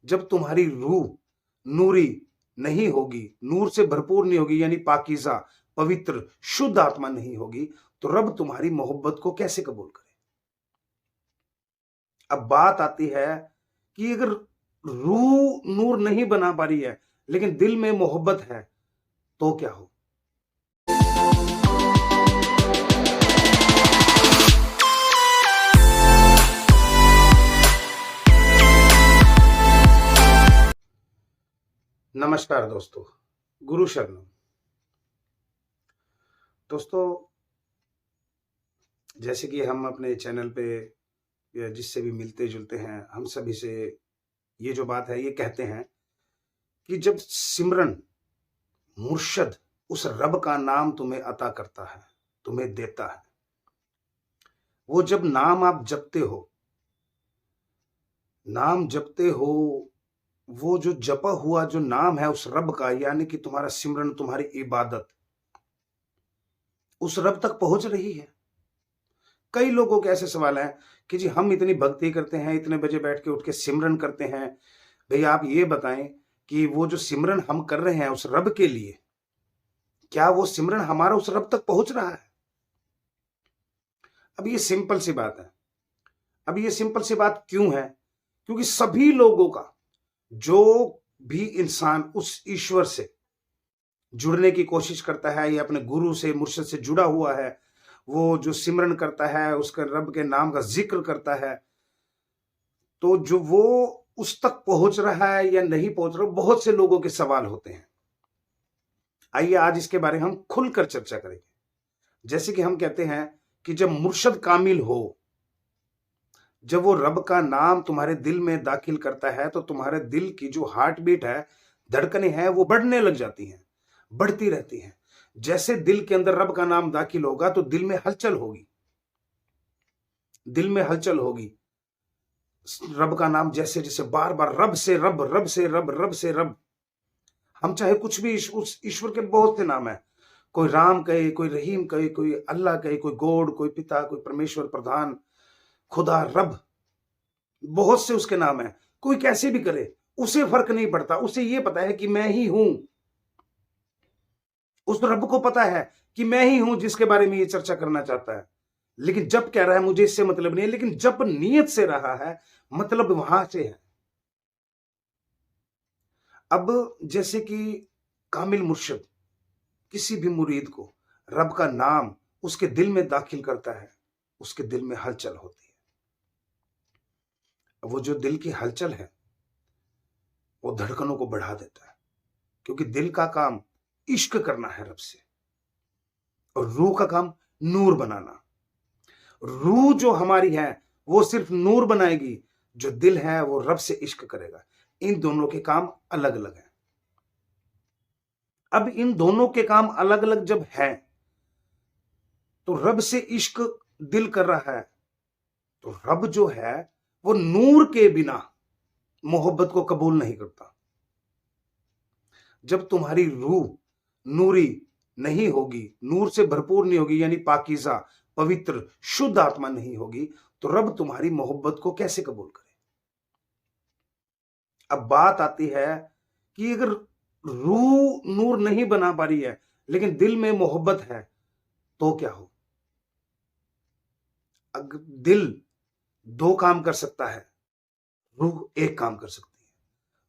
जब तुम्हारी रूह नूरी नहीं होगी, नूर से भरपूर नहीं होगी, यानी पाकीज़ा, पवित्र, शुद्ध आत्मा नहीं होगी, तो रब तुम्हारी मोहब्बत को कैसे कबूल करे? अब बात आती है कि अगर रूह नूर नहीं बना पा रही है, लेकिन दिल में मोहब्बत है, तो क्या हो? नमस्कार दोस्तों, गुरु शरणम। दोस्तों, जैसे कि हम अपने चैनल पे या जिससे भी मिलते जुलते हैं, हम सभी से ये जो बात है ये कहते हैं कि जब सिमरन मुर्शद उस रब का नाम तुम्हें अता करता है, तुम्हें देता है, वो जब नाम आप जपते हो, नाम जपते हो, वो जो जपा हुआ जो नाम है उस रब का, यानी कि तुम्हारा सिमरन, तुम्हारी इबादत उस रब तक पहुंच रही है। कई लोगों के ऐसे सवाल हैं कि जी हम इतनी भक्ति करते हैं, इतने बजे बैठ के उठ के सिमरन करते हैं, भैया आप ये बताएं कि वो जो सिमरन हम कर रहे हैं उस रब के लिए, क्या वो सिमरन हमारा उस रब तक पहुंच रहा है? अब ये सिंपल सी बात है। अब ये सिंपल सी बात क्यों है? क्योंकि सभी लोगों का, जो भी इंसान उस ईश्वर से जुड़ने की कोशिश करता है या अपने गुरु से, मुर्शिद से जुड़ा हुआ है, वो जो सिमरन करता है, उसके रब के नाम का जिक्र करता है, तो जो वो उस तक पहुंच रहा है या नहीं पहुंच रहा, बहुत से लोगों के सवाल होते हैं। आइए आज इसके बारे में हम खुलकर चर्चा करेंगे। जैसे कि हम कहते हैं कि जब मुर्शद कामिल हो, जब वो रब का नाम तुम्हारे दिल में दाखिल करता है, तो तुम्हारे दिल की जो हार्ट बीट है, धड़कनें हैं, वो बढ़ने लग जाती हैं, बढ़ती रहती हैं। जैसे दिल के अंदर रब का नाम दाखिल होगा तो दिल में हलचल होगी, दिल में हलचल होगी। रब का नाम जैसे जैसे बार बार रब से रब, रब से रब, रब से रब, हम चाहे कुछ भी, उस ईश्वर के बहुत से नाम है, कोई राम कहे, कोई रहीम कहे, कोई अल्लाह कहे, कोई गॉड, कोई पिता, कोई परमेश्वर, प्रधान, खुदा, रब, बहुत से उसके नाम है। कोई कैसे भी करे, उसे फर्क नहीं पड़ता। उसे ये पता है कि मैं ही हूं। उस रब को पता है कि मैं ही हूं जिसके बारे में ये चर्चा करना चाहता है। लेकिन जब कह रहा है मुझे इससे मतलब नहीं है, लेकिन जब नियत से रहा है, मतलब वहां से है। अब जैसे कि कामिल मुर्शिद किसी भी मुरीद को रब का नाम उसके दिल में दाखिल करता है, उसके दिल में हलचल होती है। वो जो दिल की हलचल है, वो धड़कनों को बढ़ा देता है, क्योंकि दिल का काम इश्क करना है रब से, और रूह का काम नूर बनाना। रूह जो हमारी है वो सिर्फ नूर बनाएगी, जो दिल है वो रब से इश्क करेगा। इन दोनों के काम अलग अलग हैं। अब इन दोनों के काम अलग अलग जब है, तो रब से इश्क दिल कर रहा है, तो रब जो है वो नूर के बिना मोहब्बत को कबूल नहीं करता। जब तुम्हारी रूह नूरी नहीं होगी, नूर से भरपूर नहीं होगी, यानी पाकीज़ा, पवित्र, शुद्ध आत्मा नहीं होगी, तो रब तुम्हारी मोहब्बत को कैसे कबूल करे? अब बात आती है कि अगर रूह नूर नहीं बना पा रही है, लेकिन दिल में मोहब्बत है, तो क्या हो? अगर दिल दो काम कर सकता है, रूह एक काम कर सकती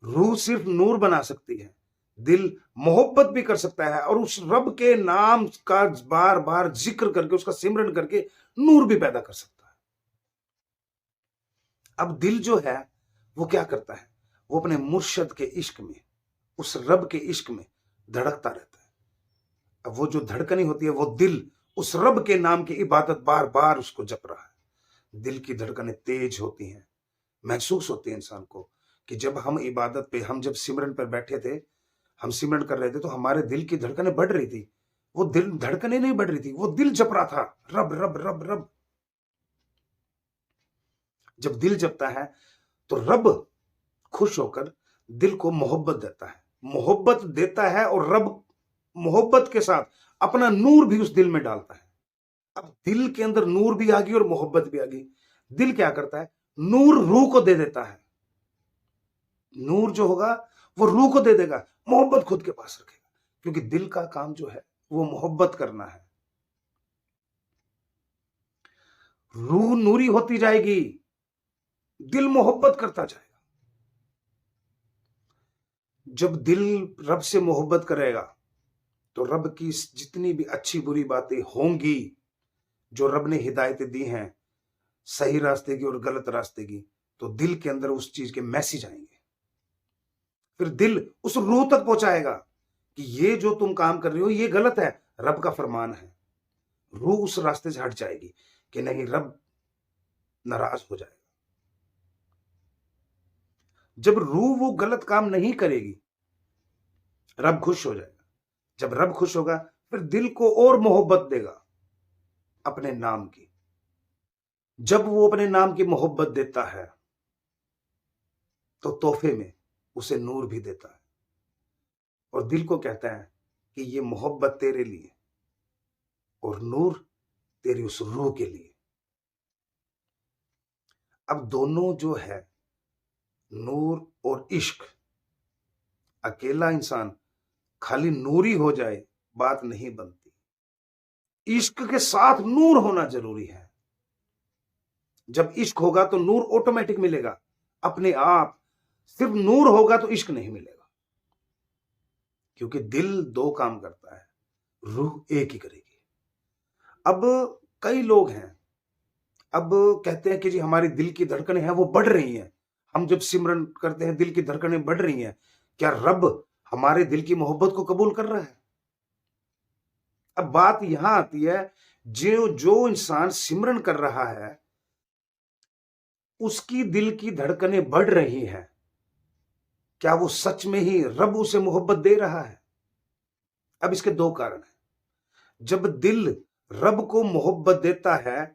है। रूह सिर्फ नूर बना सकती है, दिल मोहब्बत भी कर सकता है, और उस रब के नाम का बार बार जिक्र करके, उसका सिमरन करके नूर भी पैदा कर सकता है। अब दिल जो है वो क्या करता है? वो अपने मुर्शद के इश्क में, उस रब के इश्क में धड़कता रहता है। अब वो जो धड़कनी होती है, वो दिल उस रब के नाम की इबादत बार बार उसको जप रहा है। दिल की धड़कनें तेज होती हैं, महसूस होती है इंसान को कि जब हम इबादत पे, हम जब सिमरन पर बैठे थे, हम सिमरन कर रहे थे, तो हमारे दिल की धड़कनें बढ़ रही थी। वो दिल धड़कनें नहीं बढ़ रही थी, वो दिल जप रहा था, रब रब रब रब। जब दिल जपता है तो रब खुश होकर दिल को मोहब्बत देता है, मोहब्बत देता है, और रब मोहब्बत के साथ अपना नूर भी उस दिल में डालता है। अब दिल के अंदर नूर भी आ गई और मोहब्बत भी आ गई। दिल क्या करता है? नूर रूह को दे देता है, नूर जो होगा वो रूह को दे देगा, मोहब्बत खुद के पास रखेगा, क्योंकि दिल का काम जो है वो मोहब्बत करना है। रूह नूरी होती जाएगी, दिल मोहब्बत करता जाएगा। जब दिल रब से मोहब्बत करेगा तो रब की जितनी भी अच्छी बुरी बातें होंगी, जो रब ने हिदायतें दी हैं सही रास्ते की और गलत रास्ते की, तो दिल के अंदर उस चीज के मैसेज आएंगे। फिर दिल उस रूह तक पहुंचाएगा कि ये जो तुम काम कर रहे हो ये गलत है, रब का फरमान है। रूह उस रास्ते से हट जाएगी कि नहीं, रब नाराज हो जाएगा। जब रूह वो गलत काम नहीं करेगी, रब खुश हो जाएगा। जब रब खुश होगा फिर दिल को और मोहब्बत देगा अपने नाम की। जब वो अपने नाम की मोहब्बत देता है तो तोहफे में उसे नूर भी देता है, और दिल को कहता है कि ये मोहब्बत तेरे लिए और नूर तेरी उस रूह के लिए। अब दोनों जो है, नूर और इश्क, अकेला इंसान खाली नूरी हो जाए बात नहीं बनती, इश्क के साथ नूर होना जरूरी है। जब इश्क होगा तो नूर ऑटोमेटिक मिलेगा अपने आप। सिर्फ नूर होगा तो इश्क नहीं मिलेगा, क्योंकि दिल दो काम करता है, रूह एक ही करेगी। अब कई लोग हैं, अब कहते हैं कि जी हमारी दिल की धड़कनें हैं वो बढ़ रही हैं, हम जब सिमरन करते हैं दिल की धड़कनें बढ़ रही हैं। क्या रब हमारे दिल की मोहब्बत को कबूल कर रहा है? अब बात यहां आती है, जो इंसान सिमरन कर रहा है उसकी दिल की धड़कनें बढ़ रही हैं, क्या वो सच में ही रब उसे मोहब्बत दे रहा है? अब इसके दो कारण हैं। जब दिल रब को मोहब्बत देता है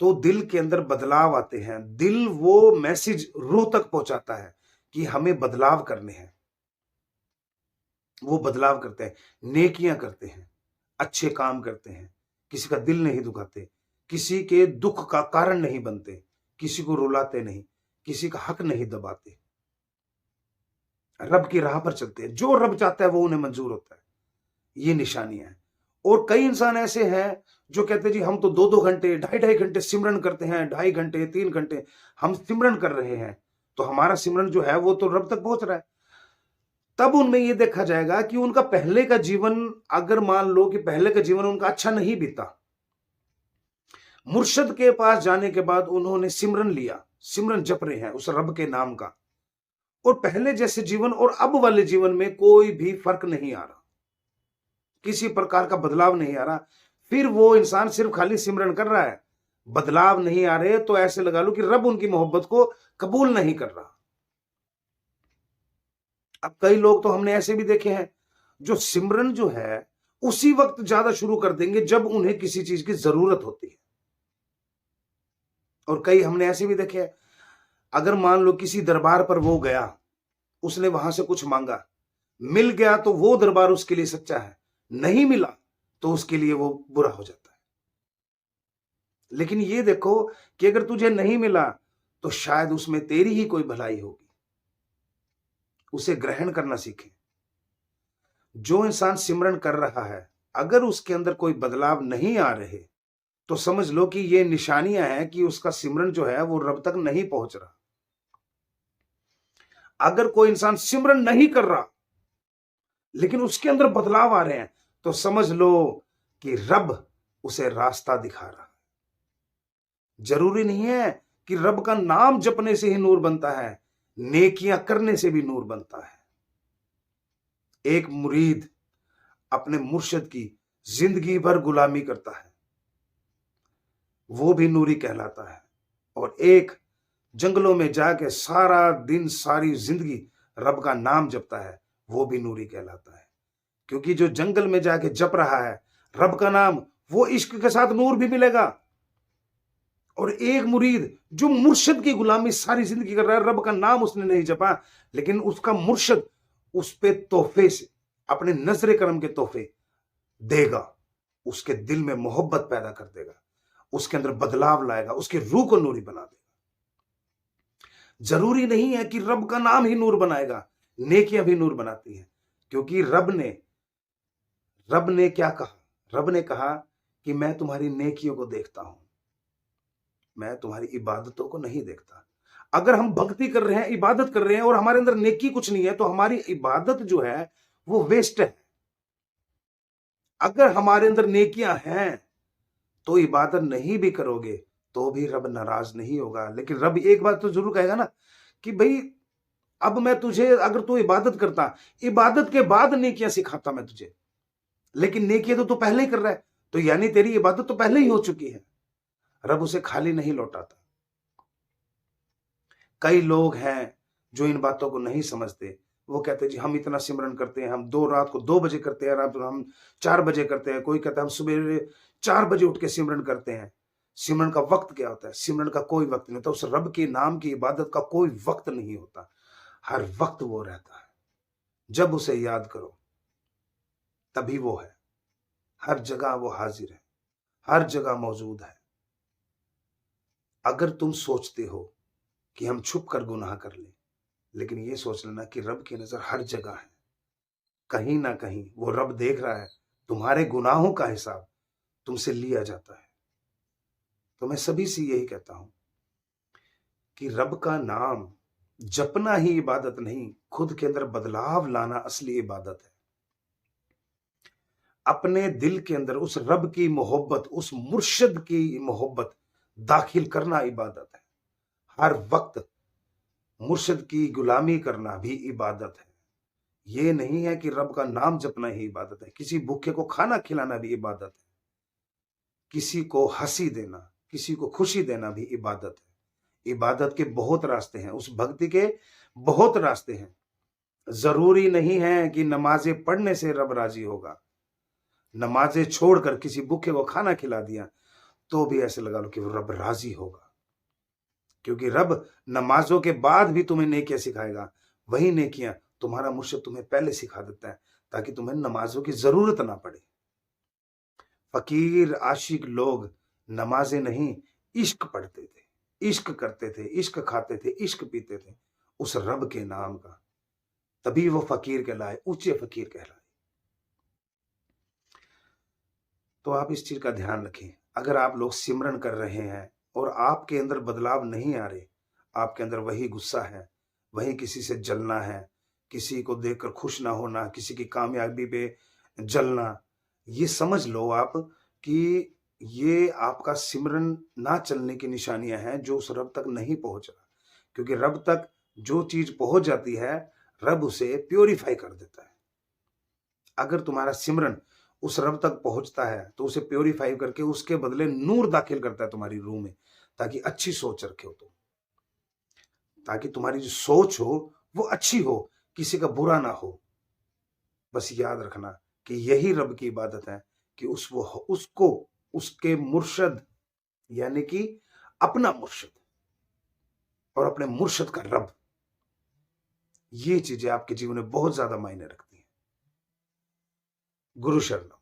तो दिल के अंदर बदलाव आते हैं। दिल वो मैसेज रूह तक पहुंचाता है कि हमें बदलाव करने हैं। वो बदलाव करते हैं, नेकियां करते हैं, अच्छे काम करते हैं, किसी का दिल नहीं दुखाते, किसी के दुख का कारण नहीं बनते, किसी को रुलाते नहीं, किसी का हक नहीं दबाते, रब की राह पर चलते हैं। जो रब चाहता है वो उन्हें मंजूर होता है। ये निशानियां हैं। और कई इंसान ऐसे हैं जो कहते हैं जी हम तो 2-2 घंटे 2.5 घंटे सिमरन करते हैं, 2.5 घंटे 3 घंटे हम सिमरन कर रहे हैं, तो हमारा सिमरन जो है वो तो रब तक पहुंच रहा है। तब उनमें ये देखा जाएगा कि उनका पहले का जीवन, अगर मान लो कि पहले का जीवन उनका अच्छा नहीं बीता, मुर्शद के पास जाने के बाद उन्होंने सिमरन लिया, सिमरन जप रहे हैं उस रब के नाम का, और पहले जैसे जीवन और अब वाले जीवन में कोई भी फर्क नहीं आ रहा, किसी प्रकार का बदलाव नहीं आ रहा, फिर वो इंसान सिर्फ खाली सिमरन कर रहा है, बदलाव नहीं आ रहे, तो ऐसे लगा लो कि रब उनकी मोहब्बत को कबूल नहीं कर रहा। अब कई लोग तो हमने ऐसे भी देखे हैं जो सिमरन जो है उसी वक्त ज्यादा शुरू कर देंगे जब उन्हें किसी चीज की जरूरत होती है। और कई हमने ऐसे भी देखे हैं, अगर मान लो किसी दरबार पर वो गया, उसने वहां से कुछ मांगा, मिल गया तो वो दरबार उसके लिए सच्चा है, नहीं मिला तो उसके लिए वो बुरा हो जाता है। लेकिन ये देखो कि अगर तुझे नहीं मिला तो शायद उसमें तेरी ही कोई भलाई होगी, उसे ग्रहण करना सीखे। जो इंसान सिमरन कर रहा है, अगर उसके अंदर कोई बदलाव नहीं आ रहे तो समझ लो कि ये निशानियां हैं कि उसका सिमरन जो है वो रब तक नहीं पहुंच रहा। अगर कोई इंसान सिमरन नहीं कर रहा लेकिन उसके अंदर बदलाव आ रहे हैं, तो समझ लो कि रब उसे रास्ता दिखा रहा है। जरूरी नहीं है कि रब का नाम जपने से ही नूर बनता है, नेकियां करने से भी नूर बनता है। एक मुरीद अपने मुर्शिद की जिंदगी भर गुलामी करता है, वो भी नूरी कहलाता है। और एक जंगलों में जाके सारा दिन सारी जिंदगी रब का नाम जपता है, वो भी नूरी कहलाता है। क्योंकि जो जंगल में जाके जप रहा है रब का नाम, वो इश्क के साथ नूर भी मिलेगा। और एक मुरीद जो मुर्शिद की गुलामी सारी जिंदगी कर रहा है, रब का नाम उसने नहीं जपा, लेकिन उसका मुर्शिद उस पे तोहफे से अपने नजरे करम के तोहफे देगा, उसके दिल में मोहब्बत पैदा कर देगा, उसके अंदर बदलाव लाएगा, उसकी रूह को नूरी बना देगा। जरूरी नहीं है कि रब का नाम ही नूर बनाएगा, नेकियां भी नूर बनाती हैं। क्योंकि रब ने क्या कहा? रब ने कहा कि मैं तुम्हारी नेकियों को देखता हूं, मैं तुम्हारी इबादतों को नहीं देखता। अगर हम भक्ति कर रहे हैं, इबादत कर रहे हैं और हमारे अंदर नेकी कुछ नहीं है, तो हमारी इबादत जो है वो वेस्ट है। अगर हमारे अंदर नेकियां हैं तो इबादत नहीं भी करोगे तो भी रब नाराज नहीं होगा। लेकिन रब एक बात तो जरूर कहेगा ना कि भाई अब मैं तुझे, अगर तू इबादत करता, इबादत के बाद नेकियां सिखाता मैं तुझे, लेकिन नेकियां तो तू पहले ही कर रहा है, तो यानी तेरी इबादत तो पहले ही हो चुकी है। रब उसे खाली नहीं लौटाता। कई लोग हैं जो इन बातों को नहीं समझते। वो कहते हैं जी हम इतना सिमरन करते हैं, हम रात को 2 बजे करते हैं, रात को हम 4 बजे करते हैं। कोई कहता है हम सुबह 4 बजे उठ के सिमरन करते हैं। सिमरन का वक्त क्या होता है? सिमरन का कोई वक्त नहीं होता। उस रब के नाम की इबादत का कोई वक्त नहीं होता। हर वक्त वो रहता है। जब उसे याद करो तभी वो है। हर जगह वो हाजिर है, हर जगह मौजूद है। अगर तुम सोचते हो कि हम छुप कर गुनाह कर ले, लेकिन ये सोच लेना कि रब की नजर हर जगह है। कहीं ना कहीं वो रब देख रहा है। तुम्हारे गुनाहों का हिसाब तुमसे लिया जाता है। तो मैं सभी से यही कहता हूं कि रब का नाम जपना ही इबादत नहीं, खुद के अंदर बदलाव लाना असली इबादत है। अपने दिल के अंदर उस रब की मोहब्बत, उस मुर्शिद की मोहब्बत दाखिल करना इबादत है। हर वक्त मुर्शिद की गुलामी करना भी इबादत है। ये नहीं है कि रब का नाम जपना ही इबादत है। किसी भूखे को खाना खिलाना भी इबादत है। किसी को हंसी देना, किसी को खुशी देना भी इबादत है। इबादत के बहुत रास्ते हैं, उस भक्ति के बहुत रास्ते हैं। जरूरी नहीं है कि नमाजें पढ़ने से रब राजी होगा। नमाजें छोड़कर किसी भूखे को खाना खिला दिया तो भी ऐसे लगा लो कि रब राजी होगा। क्योंकि रब नमाजों के बाद भी तुम्हें नेकियां सिखाएगा। वही नेकियां तुम्हारा मुर्शिद तुम्हें पहले सिखा देता है, ताकि तुम्हें नमाजों की जरूरत ना पड़े। फकीर आशिक लोग नमाजें नहीं, इश्क पढ़ते थे, इश्क करते थे, इश्क खाते थे, इश्क पीते थे उस रब के नाम का। तभी वो फकीर कहलाए, ऊंचे फकीर कहलाए। तो आप इस चीज का ध्यान रखें। अगर आप लोग सिमरन कर रहे हैं और आपके अंदर बदलाव नहीं आ रहे, आपके अंदर वही गुस्सा है, वही किसी से जलना है, किसी को देखकर खुश ना होना, किसी की कामयाबी पे जलना, ये समझ लो आप कि ये आपका सिमरन ना चलने की निशानियां हैं, जो उस रब तक नहीं पहुंच रहा। क्योंकि रब तक जो चीज पहुंच जाती है, रब उसे प्योरीफाई कर देता है। अगर तुम्हारा सिमरन उस रब तक पहुंचता है तो उसे प्योरीफाई करके उसके बदले नूर दाखिल करता है तुम्हारी रूह में, ताकि अच्छी सोच रखे हो तुम, ताकि तुम्हारी जो सोच हो वो अच्छी हो, किसी का बुरा ना हो। बस याद रखना कि यही रब की इबादत है कि उसको उसके मुर्शद, यानी कि अपना मुर्शद और अपने मुर्शद का रब, ये चीजें आपके जीवन में बहुत ज्यादा मायने रखती हैं। गुरु शरणम।